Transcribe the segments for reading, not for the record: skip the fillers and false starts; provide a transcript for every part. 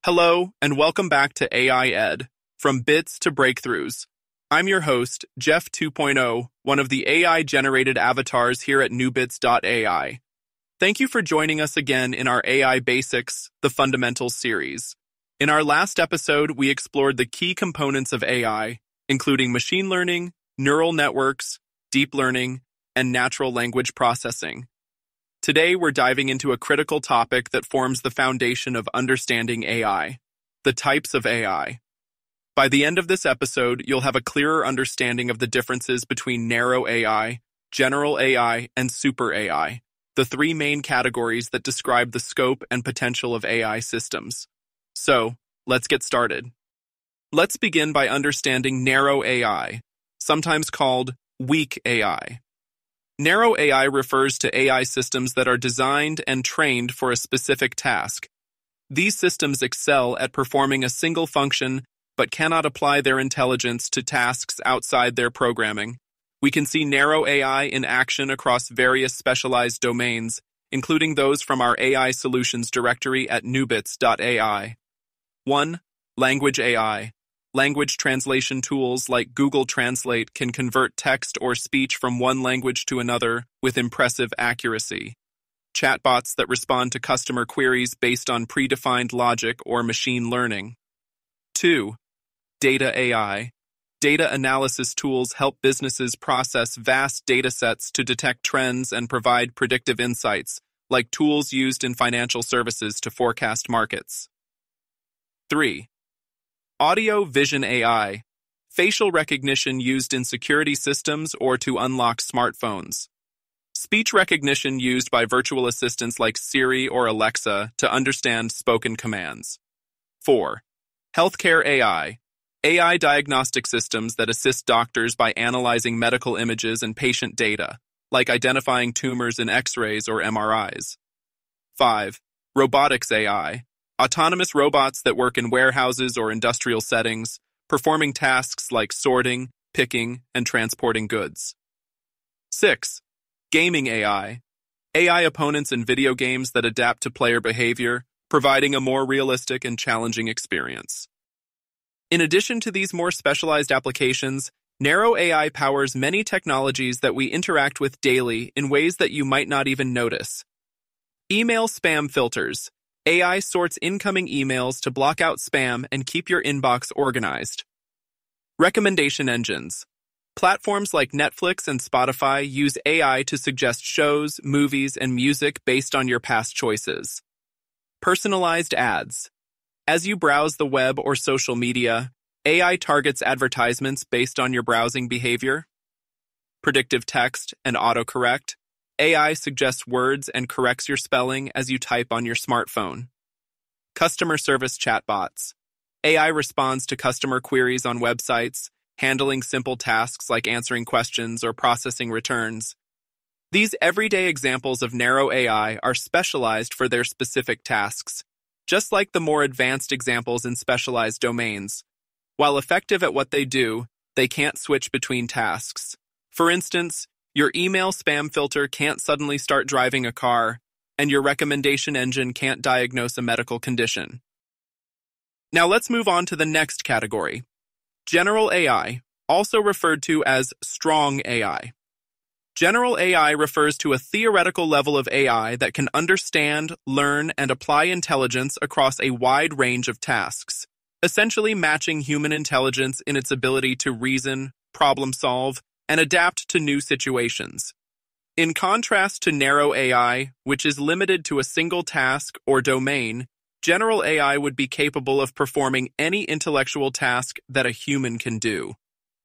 Hello, and welcome back to AI Ed, from bits to breakthroughs. I'm your host, Jeff 2.0, one of the AI-generated avatars here at newbits.ai. Thank you for joining us again in our AI Basics, the Fundamentals series. In our last episode, we explored the key components of AI, including machine learning, neural networks, deep learning, and natural language processing. Today, we're diving into a critical topic that forms the foundation of understanding AI, the types of AI. By the end of this episode, you'll have a clearer understanding of the differences between narrow AI, general AI, and super AI, the three main categories that describe the scope and potential of AI systems. So, let's get started. Let's begin by understanding narrow AI, sometimes called weak AI. Narrow AI refers to AI systems that are designed and trained for a specific task. These systems excel at performing a single function but cannot apply their intelligence to tasks outside their programming. We can see narrow AI in action across various specialized domains, including those from our AI Solutions directory at newbits.ai. 1. Language AI. Language translation tools like Google Translate can convert text or speech from one language to another with impressive accuracy. Chatbots that respond to customer queries based on predefined logic or machine learning. 2. Data AI. Data analysis tools help businesses process vast data sets to detect trends and provide predictive insights, like tools used in financial services to forecast markets. 3. Audio-vision AI, facial recognition used in security systems or to unlock smartphones. Speech recognition used by virtual assistants like Siri or Alexa to understand spoken commands. 4. Healthcare AI, AI diagnostic systems that assist doctors by analyzing medical images and patient data, like identifying tumors in X-rays or MRIs. 5. Robotics AI, autonomous robots that work in warehouses or industrial settings, performing tasks like sorting, picking, and transporting goods. 6. Gaming AI. AI opponents in video games that adapt to player behavior, providing a more realistic and challenging experience. In addition to these more specialized applications, narrow AI powers many technologies that we interact with daily in ways that you might not even notice. Email spam filters. AI sorts incoming emails to block out spam and keep your inbox organized. Recommendation engines. Platforms like Netflix and Spotify use AI to suggest shows, movies, and music based on your past choices. Personalized ads. As you browse the web or social media, AI targets advertisements based on your browsing behavior. Predictive text and autocorrect. AI suggests words and corrects your spelling as you type on your smartphone. Customer service chatbots. AI responds to customer queries on websites, handling simple tasks like answering questions or processing returns. These everyday examples of narrow AI are specialized for their specific tasks, just like the more advanced examples in specialized domains. While effective at what they do, they can't switch between tasks. For instance, your email spam filter can't suddenly start driving a car, and your recommendation engine can't diagnose a medical condition. Now let's move on to the next category, general AI, also referred to as strong AI. General AI refers to a theoretical level of AI that can understand, learn, and apply intelligence across a wide range of tasks, essentially matching human intelligence in its ability to reason, problem solve, and adapt to new situations. In contrast to narrow AI, which is limited to a single task or domain, general AI would be capable of performing any intellectual task that a human can do.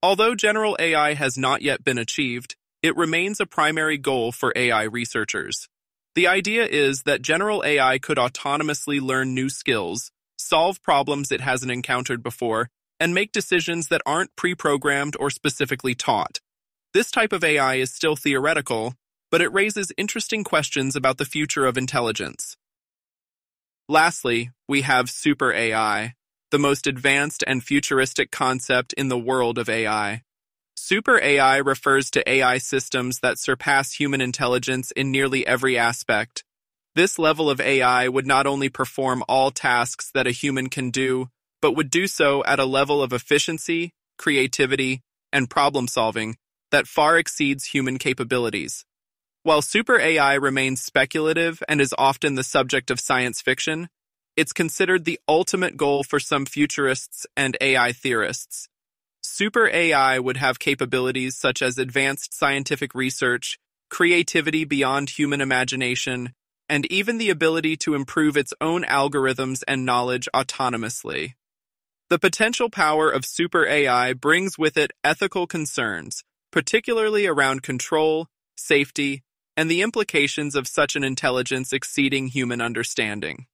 Although general AI has not yet been achieved, it remains a primary goal for AI researchers. The idea is that general AI could autonomously learn new skills, solve problems it hasn't encountered before, and make decisions that aren't pre-programmed or specifically taught. This type of AI is still theoretical, but it raises interesting questions about the future of intelligence. Lastly, we have super AI, the most advanced and futuristic concept in the world of AI. Super AI refers to AI systems that surpass human intelligence in nearly every aspect. This level of AI would not only perform all tasks that a human can do, but would do so at a level of efficiency, creativity, and problem-solving that far exceeds human capabilities. While super AI remains speculative and is often the subject of science fiction, it's considered the ultimate goal for some futurists and AI theorists. Super AI would have capabilities such as advanced scientific research, creativity beyond human imagination, and even the ability to improve its own algorithms and knowledge autonomously. The potential power of super AI brings with it ethical concerns, particularly around control, safety, and the implications of such an intelligence exceeding human understanding.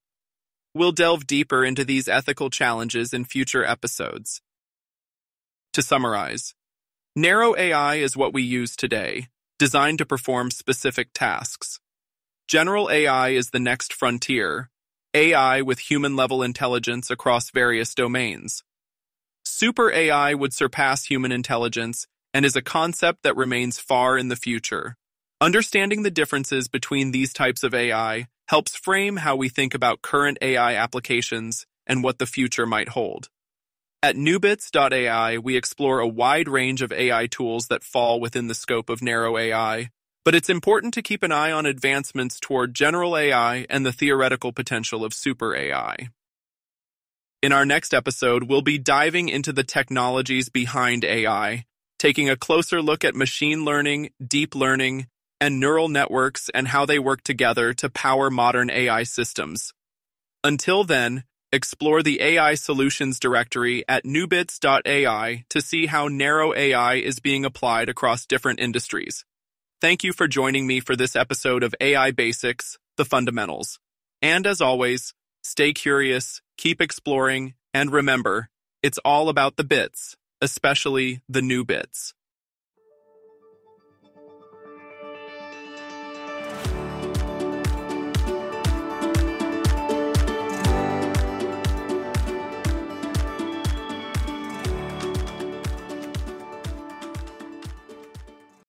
We'll delve deeper into these ethical challenges in future episodes. To summarize, narrow AI is what we use today, designed to perform specific tasks. General AI is the next frontier, AI with human-level intelligence across various domains. Super AI would surpass human intelligence and is a concept that remains far in the future. Understanding the differences between these types of AI helps frame how we think about current AI applications and what the future might hold. At newbits.ai, we explore a wide range of AI tools that fall within the scope of narrow AI, but it's important to keep an eye on advancements toward general AI and the theoretical potential of super AI. In our next episode, we'll be diving into the technologies behind AI, taking a closer look at machine learning, deep learning, and neural networks and how they work together to power modern AI systems. Until then, explore the AI Solutions directory at newbits.ai to see how narrow AI is being applied across different industries. Thank you for joining me for this episode of AI Basics, The Fundamentals. And as always, stay curious, keep exploring, and remember, it's all about the bits, especially the new bits.